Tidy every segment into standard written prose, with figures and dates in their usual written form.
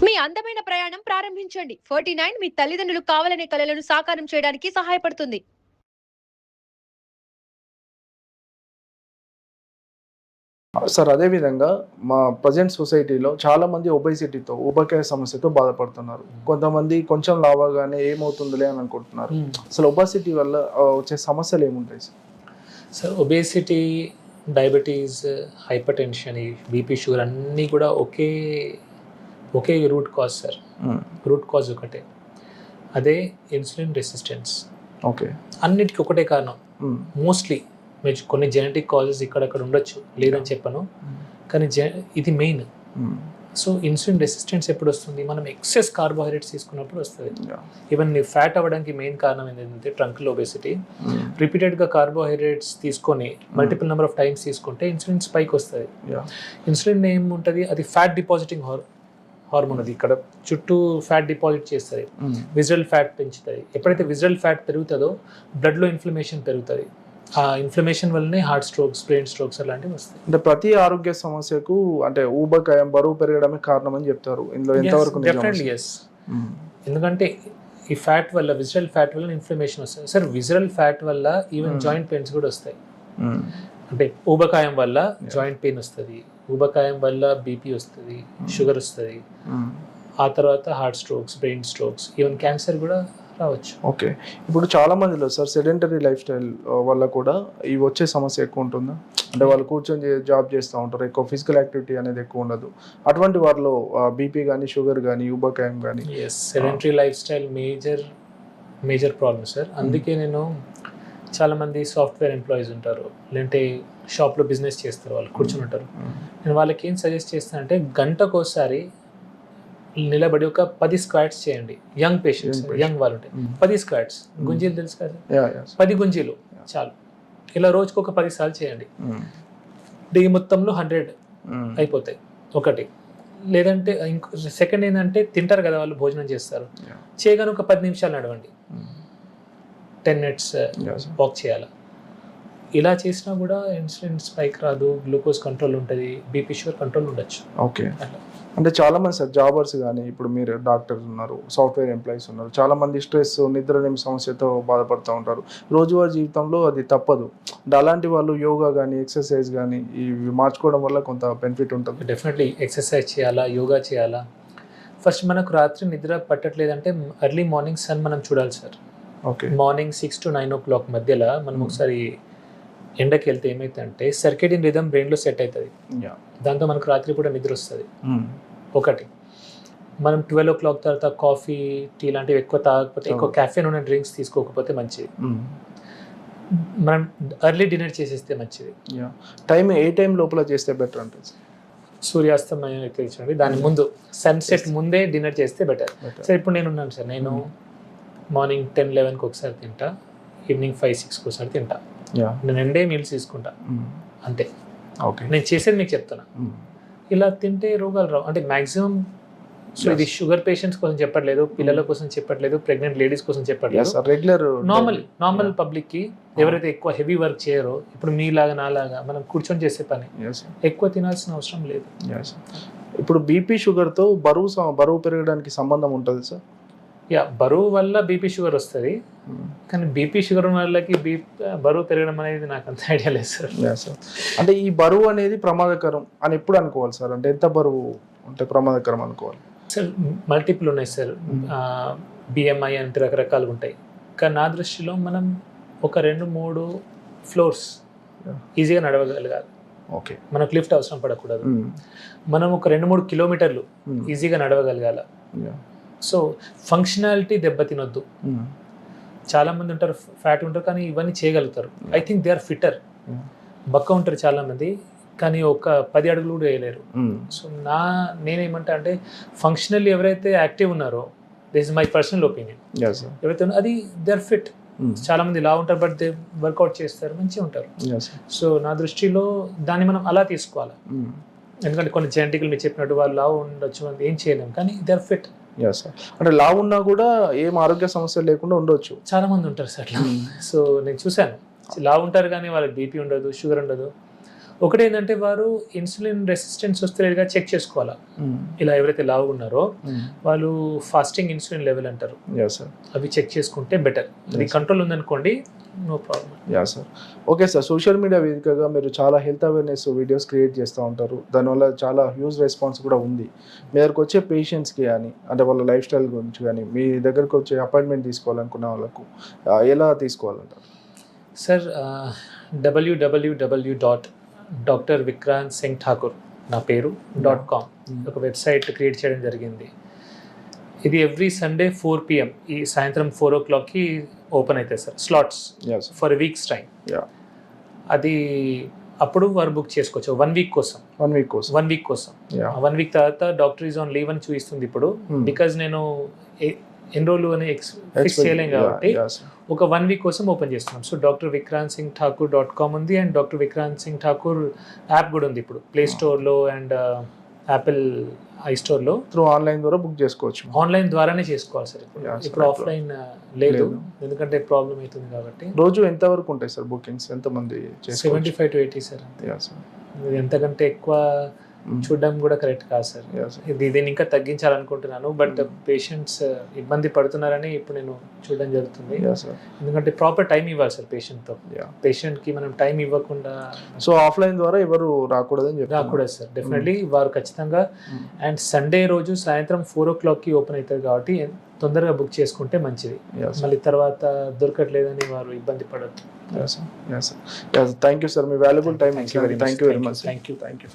మీ అందమైన ప్రయాణం ప్రారంభించండి. 49 మీ తల్లిదండ్రులు కావాలనే కలలను సాకారం చేయడానికి సహాయపడుతుంది. సార్ అదే విధంగా మా ప్రజెంట్ సొసైటీలో చాలామంది ఒబేసిటీతో, ఊబకాయ సమస్యతో బాధపడుతున్నారు. కొంతమంది కొంచెం లావగానే ఏమవుతుందిలే అని అనుకుంటున్నారు. అసలు ఒబేసిటీ వల్ల వచ్చే సమస్యలు ఏముంటాయి sir? Sir obesity, diabetes, hypertension, BP, sugar అన్నీ కూడా ఒకే root cause sir. Root cause ఒకటే, అదే ఇన్సులిన్ రెసిస్టెన్స్. ఓకే, అన్నిటికీ ఒకటే కారణం. మోస్ట్లీ మీరు కొన్ని జెనెటిక్ కాజెస్ ఇక్కడక్కడ ఉండొచ్చు, లేదని చెప్పను, కానీ ఇది మెయిన్. సో ఇన్సులిన్ రెసిస్టెన్స్ ఎప్పుడు వస్తుంది? మనం ఎక్సెస్ కార్బోహైడ్రేట్స్ తీసుకున్నప్పుడు వస్తుంది. ఈవెన్ మీరు ఫ్యాట్ అవ్వడానికి మెయిన్ కారణం ఏంటంటే ట్రంకల్ ఒబేసిటీ. రిపీటెడ్గా కార్బోహైడ్రేట్స్ తీసుకొని మల్టిపుల్ నెంబర్ ఆఫ్ టైమ్స్ తీసుకుంటే ఇన్సులిన్ స్పైక్ వస్తుంది. ఇన్సులిన్ ఏముంటుంది? అది ఫ్యాట్ డిపాజిటింగ్ హార్మోన్. అది ఇక్కడ చుట్టూ ఫ్యాట్ డిపాజిట్ చేస్తుంది, విజరల్ ఫ్యాట్ పెంచుతుంది. ఎప్పుడైతే విజరల్ ఫ్యాట్ పెరుగుతుందో బ్లడ్లో ఇన్ఫ్లమేషన్ పెరుగుతుంది. ఆ ఇన్ఫ్లమేషన్ వల్లనే హార్ట్ స్ట్రోక్స్, బ్రెయిన్ స్ట్రోక్స్ అలాంటివి వస్తాయి. అంటే ప్రతి ఆరోగ్య సమస్యకు అంటే ఊబకాయం, బరువు పెరగడమే కారణం అని చెప్తారు. ఇందులో ఎంతవరకు? Definitely yes. ఎందుకంటే ఈ ఫ్యాట్ వల్ల, విజరల్ ఫ్యాట్ వల్ల ఇన్ఫ్లమేషన్ వస్తుంది సార్. విజరల్ ఫ్యాట్ వల్ల ఈవెన్ జాయింట్ పెయిన్స్ కూడా వస్తాయి. అంటే ఊబకాయం వల్ల జాయింట్ పెయిన్ వస్తుంది, ఊబకాయం వల్ల బీపీ వస్తుంది, షుగర్ వస్తుంది, ఆ తర్వాత heart strokes, brain strokes, even cancer కూడా రావచ్చు. ఓకే, ఇప్పుడు చాలా మందిలో సార్ సెడెంటరీ లైఫ్ స్టైల్ వల్ల కూడా ఇవి వచ్చే సమస్య ఎక్కువ ఉంటుందా? అంటే వాళ్ళు కూర్చొని జాబ్ చేస్తూ ఉంటారు, ఎక్కువ ఫిజికల్ యాక్టివిటీ అనేది ఎక్కువ ఉండదు. అటువంటి వారిలో బీపీ కానీ, షుగర్ కానీ, ఊబకాయం కానీ. Sedentary life style major problem sir. అందుకే నేను చాలామంది సాఫ్ట్వేర్ ఎంప్లాయీస్ ఉంటారు, లేదంటే షాప్లో బిజినెస్ చేస్తారు, వాళ్ళు కూర్చొని ఉంటారు. నేను వాళ్ళకి ఏం సజెస్ట్ చేస్తానంటే గంటకోసారి నిలబడి ఒక 10 స్క్వాట్స్ చేయండి. యంగ్ పేషెంట్స్, యంగ్ వాళ్ళు ఉంటే 10 స్క్వాట్స్. గుంజీలు తెలుసు కదా, 10 గుంజీలు చాలు. ఇలా రోజుకు ఒక 10 సార్లు చేయండి. డే మొత్తంలో 100 అయిపోతాయి ఒకటి. లేదంటే సెకండ్ ఏంటంటే తింటారు కదా వాళ్ళు, భోజనం చేస్తారు, చేయగానే ఒక 10 నిమిషాలు నడవండి, 10 minutes వాక్ చేయాలి. ఇలా చేసినా కూడా ఇన్సులిన్ స్పైక్ రాదు, గ్లూకోజ్ కంట్రోల్ ఉంటుంది, బీపీ, షుగర్ కంట్రోల్ ఉండొచ్చు. ఓకే, అంటే చాలా మంది సార్ జాబర్స్ కానీ, ఇప్పుడు మీరు డాక్టర్స్ ఉన్నారు, సాఫ్ట్వేర్ ఎంప్లాయీస్ ఉన్నారు, చాలా మంది స్ట్రెస్, నిద్రలేమి సమస్యతో బాధపడుతూ ఉంటారు. రోజువారీ జీవితంలో అది తప్పదు. అలాంటి వాళ్ళు యోగా కానీ, ఎక్సర్సైజ్ కానీ ఇవి మార్చుకోవడం వల్ల కొంత బెనిఫిట్ ఉంటుంది. డెఫినెట్లీ ఎక్సర్సైజ్ చేయాలా, యోగా చేయాలా. ఫస్ట్ మనకు రాత్రి నిద్ర పట్టట్లేదంటే ఎర్లీ మార్నింగ్ సన్ మనం చూడాలి sir. Okay, morning 6 to 9 o'clock మధ్యలో మనం ఒకసారి ఎండకి వెళ్తే ఏమైతుందంటే సర్కేడియన్ రిథమ్ బ్రెయిన్లో సెట్ అవుతుంది. దాంతో మనకు రాత్రి పూట నిద్ర వస్తుంది. ఒకటి, మనం 12 o'clock తర్వాత కాఫీ, టీ లాంటివి ఎక్కువ తాగకపోతే, ఎక్కువ క్యాఫెన్ ఉన్న డ్రింక్స్ తీసుకోకపోతే మంచిది. మనం ఎర్లీ డిన్నర్ చేసేస్తే మంచిది. టైం ఏ టైం లోపల చేస్తే బెటర్ అంటే? సూర్యాస్తమయం ఎక్కించండి, దాని ముందు సన్సెట్ ముందే డిన్నర్ చేస్తే బెటర్. సార్ ఇప్పుడు నేను ఉన్నాను సార్, నేను మార్నింగ్ 10-11కి ఒకసారి తింటా, ఈవినింగ్ 5-6కి ఒకసారి తింటా. నేను 2 మీల్స్ తీసుకుంటా అంతే. ఓకే, నేను చేసేది మీకు చెప్తున్నా. ఇలా తింటే రోగాలు రావు అంటే మ్యాక్సిమం. సో ఇది షుగర్ పేషెంట్స్ కోసం చెప్పట్లేదు, పిల్లల కోసం చెప్పట్లేదు, ప్రెగ్నెంట్ లేడీస్ కోసం చెప్పట్లేదు. రెగ్యులర్ నార్మల్ పబ్లిక్ కి, ఎవరైతే ఎక్కువ హెవీ వర్క్ చేయరో, ఇప్పుడు మీలాగా నాలాగా మనం కూర్చొని చేసే పని, ఎక్కువ తినాల్సిన అవసరం లేదు. ఇప్పుడు బీపీ, షుగర్తో బరువు పెరగడానికి సంబంధం ఉంటుంది సార్? బరువు వల్ల బీపీ, షుగర్ వస్తుంది, కానీ బీపీ, షుగర్ వాళ్ళకి బరువు పెరగడం అనేది నాకు అంత ఐడియా లేదు సార్. అంటే ఈ బరువు అనేది ప్రమాదకరం అని ఎప్పుడు అనుకోవాలి సార్? అంటే ఎంత బరువు ఉంటే ప్రమాదకరం అనుకోవాలి సార్? మల్టిపుల్ ఉన్నాయి సార్, బిఎంఐ అంటే రకరకాలుగా ఉంటాయి. కానీ నా దృష్టిలో మనం ఒక 2-3 ఫ్లోర్స్ ఈజీగా నడవగలగాలి. ఓకే, మనకు లిఫ్ట్ అవసరం పడకూడదు. మనం ఒక 2-3 కిలోమీటర్లు ఈజీగా నడవగలగాల. So functionality దెబ్బతినొద్దు. చాలా మంది ఉంటారు, ఫ్యాట్ ఉంటారు, కానీ ఇవన్నీ చేయగలుగుతారు. I think they are fitter. బక్క ఉంటారు చాలా మంది, కానీ ఒక 10 అడుగులు కూడా వేయలేరు. సో నేనేమంటా అంటే ఫంక్షనల్లీ ఎవరైతే యాక్టివ్ ఉన్నారో, this is my personal opinion, ఎవరైతే ఉన్నారో అది దే ఆర్ ఫిట్. చాలా మంది లా ఉంటారు, బట్ దే వర్కౌట్ చేస్తారు, మంచిగా ఉంటారు. సో నా దృష్టిలో దాన్ని మనం అలా తీసుకోవాలి. ఎందుకంటే కొన్ని జెనెటిక్లు మీరు చెప్పినట్టు వాళ్ళు లా ఉండొచ్చు, ఏం చేయలేము, కానీ దే ఆర్ ఫిట్. అంటే లా ఉన్నా కూడా ఏం ఆరోగ్య సమస్యలు లేకుండా ఉండొచ్చు. చాలా మంది ఉంటారు సార్ అట్లా. సో నేను చూశాను, లా ఉంటారు కానీ వాళ్ళకి బీపీ ఉండదు, షుగర్ ఉండదు. ఒకటి ఏంటంటే వారు ఇన్సులిన్ రెసిస్టెన్స్ వస్తే లేదుగా చెక్ చేసుకోవాలా. ఇలా ఎవరైతే లావు ఉన్నారో వాళ్ళు ఫాస్టింగ్ ఇన్సులిన్ లెవెల్ అంటారు, యా సార్, అవి చెక్ చేసుకుంటే బెటర్. అది కంట్రోల్ ఉందనుకోండి, no problem. Yeah sir. Okay sir, social media వేదికగా మీరు చాలా హెల్త్ అవేర్నెస్ వీడియోస్ క్రియేట్ చేస్తూ ఉంటారు, దానివల్ల చాలా హ్యూజ్ రెస్పాన్స్ కూడా ఉంది. మీ దగ్గరకు వచ్చే పేషెంట్స్కి కానీ, అంటే వాళ్ళ లైఫ్ స్టైల్ గురించి కానీ, మీ దగ్గరకు వచ్చే అపాయింట్మెంట్ తీసుకోవాలనుకున్న వాళ్ళకు ఎలా తీసుకోవాలంటారు? సార్ www.drvikrantsinghthakure నా పేరు .com ఒక వెబ్సైట్ క్రియేట్ చేయడం జరిగింది. ఇది ఎవ్రీ సండే 4 PM ఈ సాయంత్రం 4 o'clockకి ఓపెన్ అవుతాయి sir slots for a weeks time. అది అప్పుడు వారు బుక్ చేసుకోవచ్చు 1 week కోసం. 1 week కోసం 1 week తర్వాత డాక్టర్ ఈజ్ ఆన్ లీవ్ అని చూపిస్తుంది ఇప్పుడు. బికాజ్ నేను ఎన్రోల్ అని ఫిక్స్ చేయలేం కాబట్టి ఒక 1 week కోసం ఓపెన్ చేస్తున్నాం. సో drvikrantsinghthakure.com ఉంది, and doctor Vikrant Singh Thakur app కూడా ఉంది ఇప్పుడు ప్లే స్టోర్లో అండ్ యాపిల్ ఐస్టోర్లో. త్రూ ఆన్లైన్ ద్వారా బుక్ చేసుకోవచ్చు. ఆన్లైన్ ద్వారానే చేసుకోవాలి సార్ ఇప్పుడు ఆఫ్లైన్ లేదు, ఎందుకంటే ప్రాబ్లం అవుతుంది కాబట్టి. రోజు ఎంత వరకు ఉంటాయి సార్ బుకింగ్స్? ఎంతమంది? 75 to 80 సార్. ఎంతకంటే ఎక్కువ చూడడం కూడా కరెక్ట్ కాదు సార్. దీన్ని ఇంకా తగ్గించాలనుకుంటున్నాను, బట్ పేషెంట్స్ ఇబ్బంది పడుతున్నారని ఇప్పుడు నేను చూడడం జరుగుతుంది. ఎందుకంటే ప్రాపర్ టైం ఇవ్వాలి సార్ పేషెంట్కి మనం టైం ఇవ్వకుండా. సో ఆఫ్లైన్ ద్వారా ఎవరు రాకూడదని చెప్పి? రాకూడదు సార్, డెఫినెట్లీ వారు ఖచ్చితంగా. అండ్ సండే రోజు సాయంత్రం 4 o'clockకి ఓపెన్ అవుతుంది కాబట్టి తొందరగా బుక్ చేసుకుంటే మంచిది. మళ్ళీ తర్వాత దొరకట్లేదని వారు ఇబ్బంది పడద్దు. Thank you sir, me valuable time. Thank you very much. Thank you.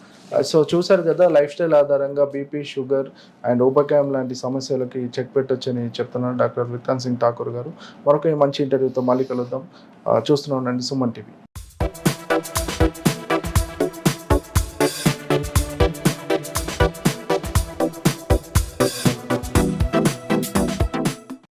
So చూసారు కదా, లైఫ్ స్టైల్ ఆధారంగా బీపీ, షుగర్ అండ్ ఓబకామ్ లాంటి సమస్యలకి చెక్ పెట్టొచ్చని చెప్తున్నారు డాక్టర్ విక్రాంత్ సింగ్ ఠాకూర్ గారు. మరొక మంచి ఇంటర్వ్యూతో మళ్ళీ కలుద్దాం. చూస్తూనే ఉండండి సుమన్ టీవీ.